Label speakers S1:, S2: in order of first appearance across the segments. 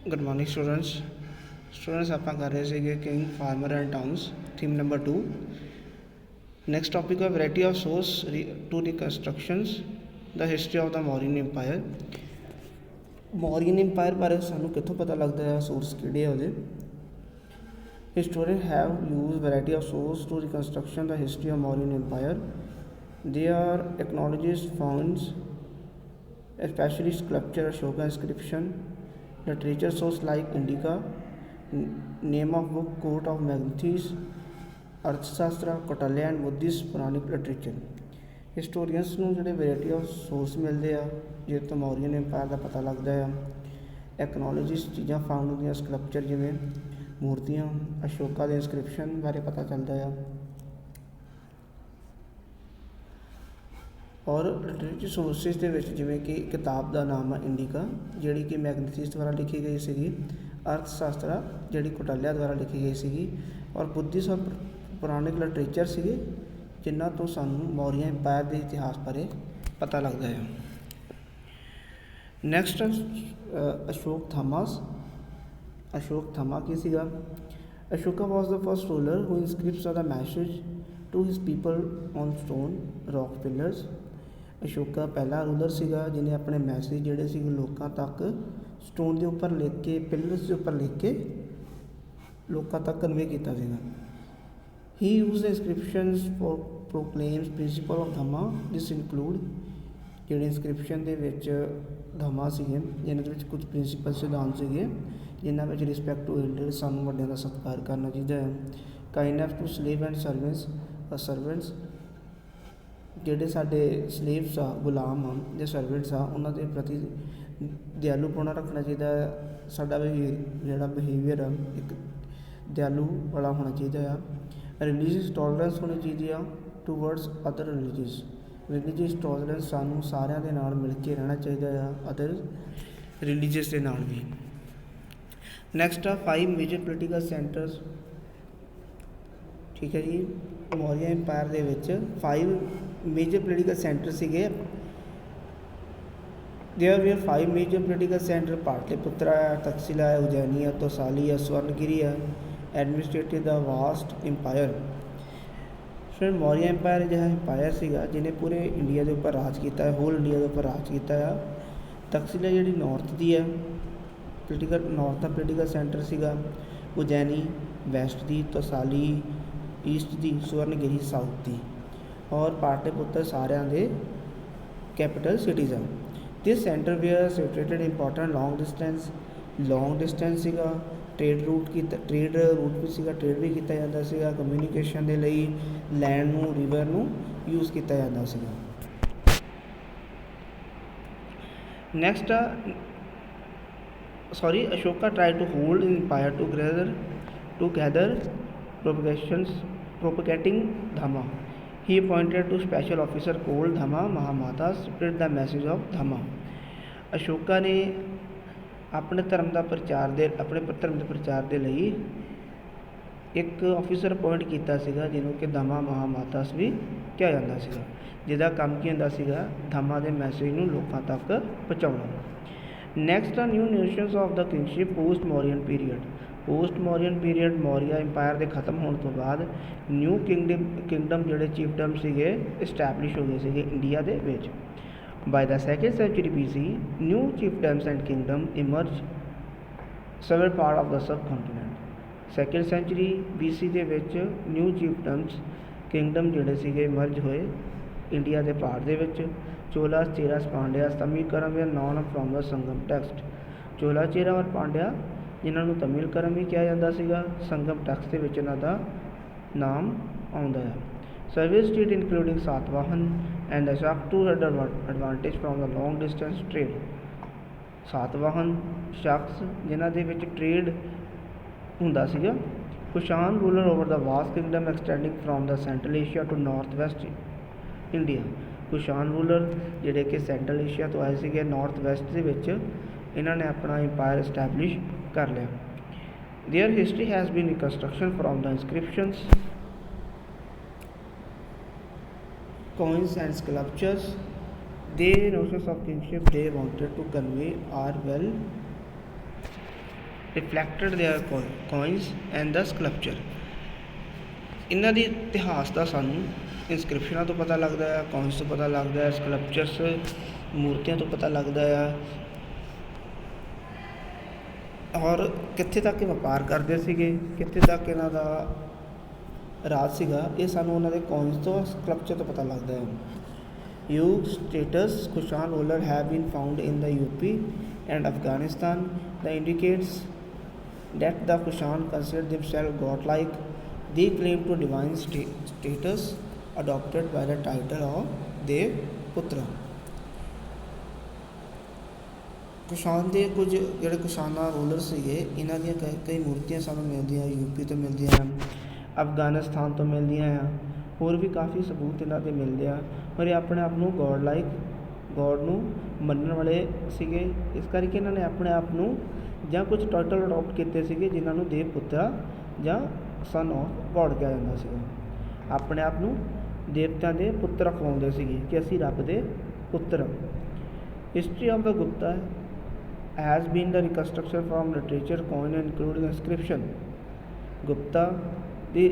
S1: Good morning, students. ਆਪਾਂ ਕਰ ਰਹੇ ਸੀਗੇ king farmer and towns theme number 2। Next topic ਹੈ variety of source to reconstructions the history of the Mauryan empire. Mauryan empire ਬਾਰੇ ਸਾਨੂੰ ਕਿੱਥੋਂ ਪਤਾ ਲੱਗਦਾ ਹੈ, ਸੋਰਸ ਕਿਹੜੇ ਆ ਉਹਦੇ। Historians have used variety of sources to reconstruction the history of Mauryan Empire. They are acknowledged finds, especially sculpture, Ashoka inscription, literature source like Indica, name of book, Court of Megnithes, Arthashastra, Kautilya and Buddhist Puranic literature. Historians ਨੂੰ ਜਿਹੜੇ variety of source ਮਿਲਦੇ ਆ ਜਿਹਦੇ ਤੋਂ ਮੌਰੀਅਨ empire ਦਾ ਪਤਾ ਲੱਗਦਾ ਆ। ਐਕਨੋਲੋਜਿਸ ਚੀਜ਼ਾਂ ਫਾਊਂਡ ਹੁੰਦੀਆਂ, ਸਕਲਪਚਰ ਜਿਵੇਂ ਮੂਰਤੀਆਂ, ਅਸ਼ੋਕਾ ਦੇ ਇੰਸਕ੍ਰਿਪਸ਼ਨ ਬਾਰੇ ਪਤਾ ਚੱਲਦਾ ਆ। ਔਰ ਲਿਟਰੇਚਰ ਸੋਰਸਿਸ ਦੇ ਵਿੱਚ ਜਿਵੇਂ ਕਿ ਕਿਤਾਬ ਦਾ ਨਾਮ ਆ ਇੰਡੀਕਾ, ਜਿਹੜੀ ਕਿ ਮੈਗਨੀਥੀਸ ਦੁਆਰਾ ਲਿਖੀ ਗਈ ਸੀਗੀ, ਅਰਥ ਸ਼ਾਸਤਰਾ ਜਿਹੜੀ ਕੌਟਿਲਿਆ ਦੁਆਰਾ ਲਿਖੀ ਗਈ ਸੀਗੀ, ਔਰ ਬੁੱਧਿਸਟ ਔਰ ਪੁਰਾਣਿਕ ਲਿਟਰੇਚਰ ਸੀਗੇ ਜਿਨ੍ਹਾਂ ਤੋਂ ਸਾਨੂੰ ਮੌਰੀਆ ਇੰਪਾਇਰ ਦੇ ਇਤਿਹਾਸ ਬਾਰੇ ਪਤਾ ਲੱਗਦਾ ਹੈ। ਨੈਕਸਟ ਅਸ਼ੋਕ ਥਾਮਸ। ਅਸ਼ੋਕ ਥਾਮਾ ਕੀ ਸੀਗਾ? Ashoka was the first ruler who inscripts the message to his people on stone rock pillars. Ashoka ਪਹਿਲਾ ਰੂਲਰ ਸੀਗਾ ਜਿਹਨੇ ਆਪਣੇ ਮੈਸੇਜ ਜਿਹੜੇ ਸੀ ਲੋਕਾਂ ਤੱਕ ਸਟੋਨ ਦੇ ਉੱਪਰ ਲਿਖ ਕੇ, ਪਿਲਰਸ ਦੇ ਉੱਪਰ ਲਿਖ ਕੇ ਲੋਕਾਂ ਤੱਕ ਕਨਵੇ ਕੀਤਾ ਸੀਗਾ। He used inscriptions for proclaims principle of Dhamma. This include ਜਿਹੜੇ ਇਨਸਕ੍ਰਿਪਸ਼ਨ ਦੇ ਵਿੱਚ ਧਮਾ ਸੀਗੇ ਜਿਹਨਾਂ ਦੇ ਵਿੱਚ ਕੁਝ ਪ੍ਰਿੰਸੀਪਲ ਸਿਧਾਂਤ ਸੀਗੇ ਜਿਨ੍ਹਾਂ ਵਿੱਚ ਰਿਸਪੈਕਟ ਟੂ ਐਲਡਰਸ, ਸਾਨੂੰ ਵੱਡਿਆਂ ਦਾ ਸਤਿਕਾਰ ਕਰਨਾ ਚਾਹੀਦਾ ਹੈ। Kindness to slave and servants, ਜਿਹੜੇ ਸਾਡੇ ਸਲੇਵਸ ਆ, ਗੁਲਾਮ ਆ ਜਾਂ ਸਰਵੈਂਟਸ ਆ, ਉਹਨਾਂ ਦੇ ਪ੍ਰਤੀ ਦਿਆਲੂਪੁਣਾ ਰੱਖਣਾ ਚਾਹੀਦਾ ਹੈ। ਸਾਡਾ ਜਿਹੜਾ ਬਿਹੇਵੀਅਰ ਆ ਇੱਕ ਦਿਆਲੂ ਵਾਲਾ ਹੋਣਾ ਚਾਹੀਦਾ ਆ। ਰਿਲੀਜੀਅਸ ਟੋਲਰੈਂਸ ਹੋਣੀ ਚਾਹੀਦੀ ਆ ਟੂਵਰਡਸ ਅਦਰ ਰਿਲੀਜੀਅਸ ਟੋਲਰੈਂਸ, ਸਾਨੂੰ ਸਾਰਿਆਂ ਦੇ ਨਾਲ ਮਿਲ ਕੇ ਰਹਿਣਾ ਚਾਹੀਦਾ ਆ, ਅਦਰ ਰਿਲੀਜੀਅਸ ਦੇ ਨਾਲ ਵੀ। ਨੈਕਸਟ ਆ 5 ਮੇਜਰ ਪੋਲੀਟੀਕਲ ਸੈਂਟਰਸ। ਠੀਕ ਹੈ ਜੀ, ਮੌਰੀਆ ਇੰਪਾਇਰ ਦੇ ਵਿੱਚ 5 ਮੇਜਰ ਪੋਲੀਟੀਕਲ ਸੈਂਟਰ ਸੀਗੇ। There were 5 major political centers: Patliputra, Taxila, Ujjaini, Tosali, Swarnagiri, administrated the vast empire। ਫਿਰ ਮੌਰੀਆ ਇੰਪਾਇਰ ਜਿਹੜਾ ਇੰਪਾਇਰ ਸੀਗਾ ਜਿਹਨੇ ਪੂਰੇ ਇੰਡੀਆ ਦੇ ਉੱਪਰ ਰਾਜ ਕੀਤਾ ਹੈ, ਹੋਲ ਇੰਡੀਆ ਦੇ ਉੱਪਰ ਰਾਜ ਕੀਤਾ ਆ। ਤਕਸੀਲਾ ਜਿਹੜੀ ਨਾਰਥ ਦੀ ਹੈ ਨਾਰਥ ਦਾ ਪੋਲੀਟੀਕਲ ਸੈਂਟਰ ਸੀਗਾ। ਉਜੈਨੀ ਵੈਸਟ ਦੀ, ਤੋਸਾਲੀ ਈਸਟ ਦੀ, ਸਵਰਨਗਿਰੀ ਸਾਊਥ ਦੀ, ਔਰ ਪਾਟਲੀਪੁੱਤਰ ਸਾਰਿਆਂ ਦੇ ਕੈਪੀਟਲ ਸਿਟੀਜ਼ ਆ। ਦਿਸ ਸੈਂਟਰ ਵੇਅਰ ਸਿਚੁਏਟਡ ਇੰਪੋਰਟੈਂਟ ਲੌਂਗ ਡਿਸਟੈਂਸ ਸੀਗਾ। ਟ੍ਰੇਡ ਰੂਟ ਵੀ ਸੀਗਾ, ਟ੍ਰੇਡ ਵੀ ਕੀਤਾ ਜਾਂਦਾ ਸੀਗਾ। ਕਮਿਊਨੀਕੇਸ਼ਨ ਦੇ ਲਈ ਲੈਂਡ ਨੂੰ, ਰਿਵਰ ਨੂੰ ਯੂਜ਼ ਕੀਤਾ ਜਾਂਦਾ ਸੀਗਾ। Next Ashoka try to hold empire together propagating Dhamma. He appointed 2 special officers called Dhamma Mahamatas to spread the message of Dhamma. Ashoka ਨੇ ਆਪਣੇ ਧਰਮ ਦੇ ਪ੍ਰਚਾਰ ਦੇ ਲਈ ਇੱਕ ਆਫਿਸਰ ਅਪੋਇੰਟ ਕੀਤਾ ਸੀਗਾ ਜਿਹਨੂੰ ਕਿ ਧਮਾ ਮਹਾਮਾਤਾਸ ਵੀ ਕਿਹਾ ਜਾਂਦਾ ਸੀਗਾ, ਜਿਹਦਾ ਕੰਮ ਕੀ ਹੁੰਦਾ ਸੀਗਾ, ਧਮਾ ਦੇ ਮੈਸੇਜ ਨੂੰ ਲੋਕਾਂ ਤੱਕ ਪਹੁੰਚਾਉਣਾ। Next a new nations of the kingship post Mauryan period. Maurya empire ਦੇ ਖਤਮ ਹੋਣ ਤੋਂ ਬਾਅਦ ਨਿਊ ਕਿੰਗਡਮ ਜਿਹੜੇ ਚੀਫਡਮ ਸੀਗੇ ਇਸਟੈਬਲਿਸ਼ ਹੋ ਗਏ ਸੀਗੇ ਇੰਡੀਆ ਦੇ ਵਿੱਚ। ਬਾਈ ਦਾ 2nd century BC, new chiefdoms and kingdom emerged several part of the subcontinent। 2nd century BC ਦੇ ਵਿੱਚ ਨਿਊ ਚੀਫਡਮਸ ਕਿੰਗਡਮ ਜਿਹੜੇ ਸੀਗੇ ਇਮਰਜ ਹੋਏ ਇੰਡੀਆ ਦੇ ਭਾਰਤ ਦੇ ਵਿੱਚ। Chola, Chera, Pandya, Tamilakam were known from the Sangam text. Chola, Chera ਔਰ ਪਾਂਡਿਆ ਜਿਨ੍ਹਾਂ ਨੂੰ ਤਮਿਲਕਰਮ ਵੀ ਕਿਹਾ ਜਾਂਦਾ ਸੀਗਾ, ਸੰਗਮ ਟੈਕਸਟ ਦੇ ਵਿੱਚ ਇਹਨਾਂ ਦਾ ਨਾਮ ਆਉਂਦਾ ਹੈ। Service state including Satavahana and the Shaktu had advantage from the long distance trade। Satavahana ਸ਼ਖਸ ਜਿਨ੍ਹਾਂ ਦੇ ਵਿੱਚ ਟ੍ਰੇਡ ਹੁੰਦਾ ਸੀਗਾ। Kushan ruler over the vast kingdom extending from the central Asia to north west India. Kushan ruler ਜਿਹੜੇ ਕਿ ਸੈਂਟਰਲ ਏਸ਼ੀਆ ਤੋਂ ਆਏ ਸੀਗੇ, ਨਾਰਥ ਵੈਸਟ ਦੇ ਵਿੱਚ ਇਹਨਾਂ ਨੇ ਆਪਣਾ ਇੰਪਾਇਰ ਇਸਟੈਬਲਿਸ਼ ਕਰ ਲਿਆ। Their history has been reconstruction from the inscriptions, coins and sculptures। The notions of kingship they wanted to convey are well reflected their coins and the sculpture। ਇਹਨਾਂ ਦੀ ਇਤਿਹਾਸ ਦਾ ਸਾਨੂੰ ਇਨਸਕ੍ਰਿਪਸ਼ਨਾਂ ਤੋਂ ਪਤਾ ਲੱਗਦਾ ਆ, ਕੋਇਨਸ ਤੋਂ ਪਤਾ ਲੱਗਦਾ ਹੈ, ਸਕਲਪਚਰਸ ਮੂਰਤੀਆਂ ਤੋਂ ਪਤਾ ਲੱਗਦਾ ਆ। ਔਰ ਕਿੱਥੇ ਤੱਕ ਇਹ ਵਪਾਰ ਕਰਦੇ ਸੀਗੇ, ਕਿੱਥੇ ਤੱਕ ਇਹਨਾਂ ਦਾ ਰਾਜ ਸੀਗਾ, ਇਹ ਸਾਨੂੰ ਉਹਨਾਂ ਦੇ ਕੋਇਨਸ ਤੋਂ, ਸਕਲਪਚਰ ਤੋਂ ਪਤਾ ਲੱਗਦਾ ਹੈ। States Kushan ruler have been found in the UP and Afghanistan that indicates that the Kushan considered themselves godlike। They claim to divine status adopted by the title of Devputra। Kushan ਦੇ ਕੁਝ ਜਿਹੜੇ ਕੁਸ਼ਾਨਾ rural ਸੀਗੇ, ਇਹਨਾਂ ਦੀਆਂ ਕਈ ਮੂਰਤੀਆਂ ਸਾਨੂੰ ਮਿਲਦੀਆਂ UP ਤੋਂ ਮਿਲਦੀਆਂ ਹਨ, ਅਫਗਾਨਿਸਤਾਨ ਤੋਂ ਮਿਲਦੀਆਂ ਆ, ਹੋਰ ਵੀ ਕਾਫੀ ਸਬੂਤ ਇਹਨਾਂ ਦੇ ਮਿਲਦੇ ਆ। ਪਰ ਇਹ ਆਪਣੇ ਆਪ ਨੂੰ ਗੋਡ ਲਾਈਕ, ਗੋਡ ਨੂੰ ਮੰਨਣ ਵਾਲੇ ਸੀਗੇ। ਇਸ ਕਰਕੇ ਇਹਨਾਂ ਨੇ ਆਪਣੇ ਆਪ ਨੂੰ ਜਾਂ ਕੁਝ ਟਾਈਟਲ ਅਡੋਪਟ ਕੀਤੇ ਸੀਗੇ ਜਿਨ੍ਹਾਂ ਨੂੰ ਦੇਵਪੁੱਤਰਾ ਜਾਂ ਸਨ ਆਫ ਗੋਡ ਕਿਹਾ ਜਾਂਦਾ ਸੀਗਾ। ਆਪਣੇ ਆਪ ਨੂੰ ਦੇਵਤਿਆਂ ਦੇ ਪੁੱਤਰ ਅਖਵਾਉਂਦੇ ਸੀਗੇ ਕਿ ਅਸੀਂ ਰੱਬ ਦੇ ਪੁੱਤਰ। History of the Gupta has been the reconstruction from literature, coin and including inscription। Gupta ਦੇ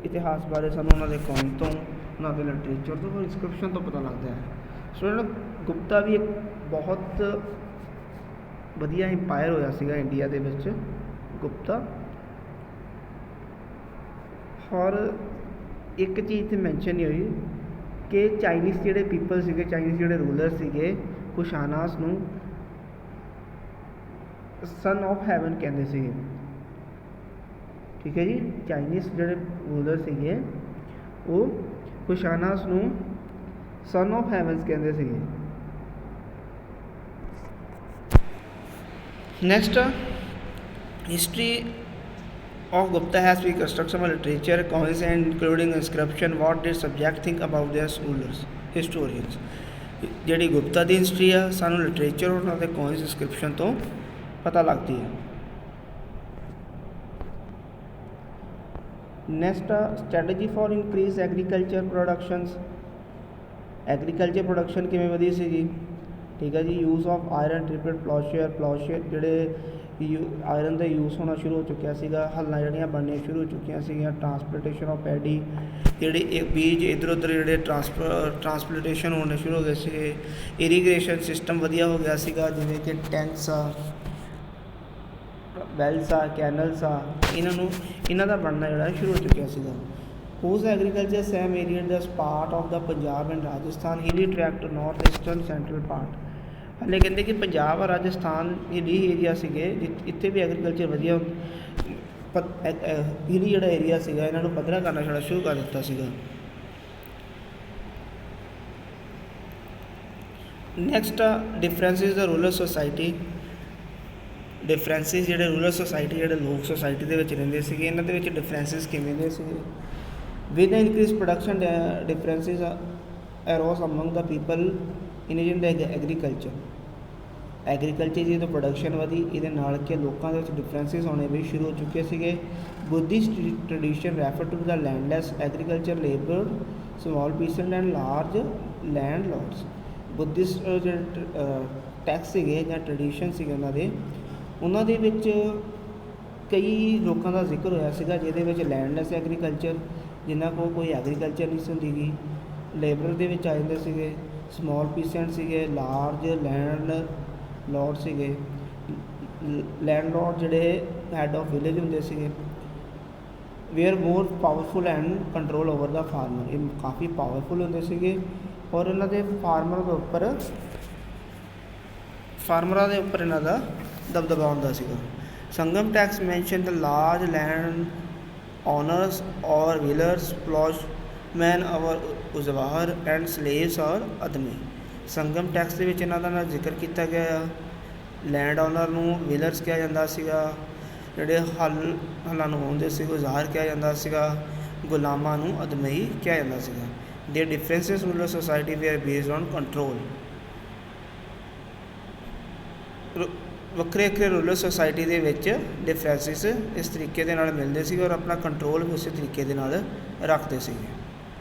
S1: ਇਤਿਹਾਸ ਬਾਰੇ ਸਾਨੂੰ ਉਹਨਾਂ ਦੇ ਕੋਇਨ ਤੋਂ, ਉਹਨਾਂ ਦੇ ਲਿਟਰੇਚਰ ਤੋਂ, ਇਨਸਕ੍ਰਿਪਸ਼ਨ ਤੋਂ ਪਤਾ ਲੱਗਦਾ ਹੈ। ਸੋ ਗੁਪਤਾ ਵੀ ਇੱਕ ਬਹੁਤ ਵਧੀਆ ਇੰਪਾਇਰ ਹੋਇਆ ਸੀਗਾ ਇੰਡੀਆ ਦੇ ਵਿੱਚ, ਗੁਪਤਾ। ਔਰ ਇੱਕ ਚੀਜ਼ ਤੇ ਮੈਂਸ਼ਨ ਨਹੀਂ ਹੋਈ ਕਿ ਚਾਈਨੀਜ਼ ਜਿਹੜੇ ਪੀਪਲ ਸੀਗੇ, ਚਾਈਨੀਜ਼ ਜਿਹੜੇ ਰੂਲਰ ਸੀਗੇ, ਕੁਸ਼ਾਨਾਸ ਨੂੰ ਸਨ ਆਫ ਹੈਵਨ ਕਹਿੰਦੇ ਸੀਗੇ। ਠੀਕ ਹੈ ਜੀ, ਚਾਈਨੀਜ਼ ਜਿਹੜੇ ਰੂਲਰ ਸੀਗੇ ਉਹ ਕੁਸ਼ਾਨਾਸ ਨੂੰ ਸਨ ਆਫ ਹੈਵਨਸ ਕਹਿੰਦੇ ਸੀਗੇ। Next, history of Gupta has been construction of literature, coins and including inscription। What did subject think about their rulers? Historians। ਜਿਹੜੀ ਗੁਪਤਾ ਦੀ ਹਿਸਟਰੀ ਆ, ਸਾਨੂੰ ਲਿਟਰੇਚਰ, ਉਹਨਾਂ ਦੇ ਕੋਇਨਸ, ਇੰਸਕ੍ਰਿਪਸ਼ਨ ਤੋਂ ਪਤਾ ਲੱਗਦੀ ਹੈ। Next, strategy for increase agriculture productions. Agriculture production ਕਿਵੇਂ ਵਧੀ ਸੀਗੀ? ਠੀਕ ਹੈ ਜੀ, ਯੂਜ਼ ਆਫ ਆਇਰਨ ਟ੍ਰਿਪਲਡ ਪਲੋਸ਼ੇਅਰ ਜਿਹੜੇ ਆਇਰਨ ਦਾ ਯੂਜ਼ ਹੋਣਾ ਸ਼ੁਰੂ ਹੋ ਚੁੱਕਿਆ ਸੀਗਾ, ਹੱਲਾਂ ਜਿਹੜੀਆਂ ਬਣਨੀਆਂ ਸ਼ੁਰੂ ਹੋ ਚੁੱਕੀਆਂ ਸੀਗੀਆਂ, ਟਰਾਂਸਪੋਰਟੇਸ਼ਨ ਆਫ ਪੈਡੀ, ਜਿਹੜੇ ਇਹ ਬੀਜ ਇੱਧਰ ਉੱਧਰ ਜਿਹੜੇ ਟਰਾਂਸਪੋਰਟੇਸ਼ਨ ਹੋਣੇ ਸ਼ੁਰੂ ਹੋ ਗਏ ਸੀਗੇ। ਇਰੀਗੇਸ਼ਨ ਸਿਸਟਮ ਵਧੀਆ ਹੋ ਗਿਆ ਸੀਗਾ, ਜਿਵੇਂ ਕਿ ਟੈਂਕਸ ਆ, ਵੈਲਸ ਆ, ਕੈਨਲਸ ਆ, ਇਹਨਾਂ ਦਾ ਬਣਨਾ ਜਿਹੜਾ ਸ਼ੁਰੂ ਹੋ ਚੁੱਕਿਆ ਸੀਗਾ। Whose agriculture same area as part of the Punjab and Rajasthan hilly tract to north eastern central part। ਹਲੇ ਕਹਿੰਦੇ ਕਿ ਪੰਜਾਬ ਔਰ ਰਾਜਸਥਾਨ ਹਿਲੀ ਏਰੀਆ ਸੀਗੇ, ਇੱਥੇ ਵੀ ਐਗਰੀਕਲਚਰ ਵਧੀਆ ਹਿਲੀ ਜਿਹੜਾ ਏਰੀਆ ਸੀਗਾ, ਇਹਨਾਂ ਨੂੰ ਪੱਧਰਾ ਕਰਨਾ ਛੜਾ ਸ਼ੁਰੂ ਕਰ ਦਿੱਤਾ ਸੀਗਾ। ਨੈਕਸਟ, ਡਿਫਰੈਂਸਿਸ ਦਾ ਰੂਰਲ ਸੁਸਾਇਟੀ। ਡਿਫਰੈਂਸਿਸ ਜਿਹੜੇ ਰੂਰਲ ਸੁਸਾਇਟੀ, ਜਿਹੜੇ ਲੋਕ ਸੁਸਾਇਟੀ ਦੇ ਵਿੱਚ ਰਹਿੰਦੇ ਸੀਗੇ, ਇਹਨਾਂ ਦੇ ਵਿੱਚ ਡਿਫਰੈਂਸਿਸ ਕਿਵੇਂ ਦੇ ਸੀਗੇ? With the increased production, differences arose among the people engaged in the agriculture। Agriculture ਦੀ ਜਦੋਂ ਪ੍ਰੋਡਕਸ਼ਨ ਵਧੀ, ਇਹਦੇ ਨਾਲ ਕਿ ਲੋਕਾਂ ਦੇ ਵਿੱਚ ਡਿਫਰੈਂਸਿਸ ਹੋਣੇ ਵੀ ਸ਼ੁਰੂ ਹੋ ਚੁੱਕੇ ਸੀਗੇ। Buddhist tradition refer to the landless agriculture labour, small peasant and large landlords. Buddhist ਜਿਹੜੇ ਟੈਕਸ ਸੀਗੇ ਜਾਂ ਟ੍ਰੈਡੀਸ਼ਨ ਸੀਗੇ ਉਹਨਾਂ ਦੇ ਵਿੱਚ ਕਈ ਲੋਕਾਂ ਦਾ ਜ਼ਿਕਰ ਹੋਇਆ ਸੀਗਾ, ਜਿਹਦੇ ਵਿੱਚ ਲੈਂਡਲੈਸ ਐਗਰੀਕਲਚਰ, ਜਿਨ੍ਹਾਂ ਕੋਲ ਕੋਈ ਐਗਰੀਕਲਚਰ ਨਹੀਂ ਸੀ ਹੁੰਦੀ ਗੀ, ਲੇਬਰ ਦੇ ਵਿੱਚ ਆ ਜਾਂਦੇ ਸੀਗੇ, ਸਮਾਲ ਪੀਸੈਂਟ ਸੀਗੇ, ਲਾਰਜ ਲੈਂਡ ਲੋਡ ਸੀਗੇ। ਲੈਂਡ ਲੋਡ ਜਿਹੜੇ ਹੈਡ ਆਫ ਵਿਲੇਜ ਹੁੰਦੇ ਸੀਗੇ, were more powerful and control over the farmer. ਇਹ ਕਾਫੀ ਪਾਵਰਫੁਲ ਹੁੰਦੇ ਸੀਗੇ ਔਰ ਇਹਨਾਂ ਦੇ ਫਾਰਮਰਾਂ ਦੇ ਉੱਪਰ ਇਹਨਾਂ ਦਾ ਦਬਦਬਾ ਹੁੰਦਾ ਸੀਗਾ। Sangam texts mention the large land owners or wheelers, ploughman or uzwar and slaves or admi। Sangam tax ਦੇ ਵਿੱਚ ਇਹਨਾਂ ਦਾ ਜ਼ਿਕਰ ਕੀਤਾ ਗਿਆ ਆ। ਲੈਂਡ ਓਨਰ ਨੂੰ ਵੀਲਰਸ ਕਿਹਾ ਜਾਂਦਾ ਸੀਗਾ, ਜਿਹੜੇ ਹੱਲਾਂ ਨੂੰ ਵਾਹੁੰਦੇ ਸੀ ਉਜ਼ਾਰ ਕਿਹਾ ਜਾਂਦਾ ਸੀਗਾ, ਗੁਲਾਮਾਂ ਨੂੰ ਅਦਮਈ ਕਿਹਾ ਜਾਂਦਾ ਸੀਗਾ। The differences rural society were based on control. ਵੱਖਰੇ ਵੱਖਰੇ ਰੂਰਲ ਸੋਸਾਇਟੀ ਦੇ ਵਿੱਚ ਡਿਫਰੈਂਸਿਸ ਇਸ ਤਰੀਕੇ ਦੇ ਨਾਲ ਮਿਲਦੇ ਸੀ ਔਰ ਆਪਣਾ ਕੰਟਰੋਲ ਵੀ ਉਸੇ ਤਰੀਕੇ ਦੇ ਨਾਲ ਰੱਖਦੇ ਸੀਗੇ।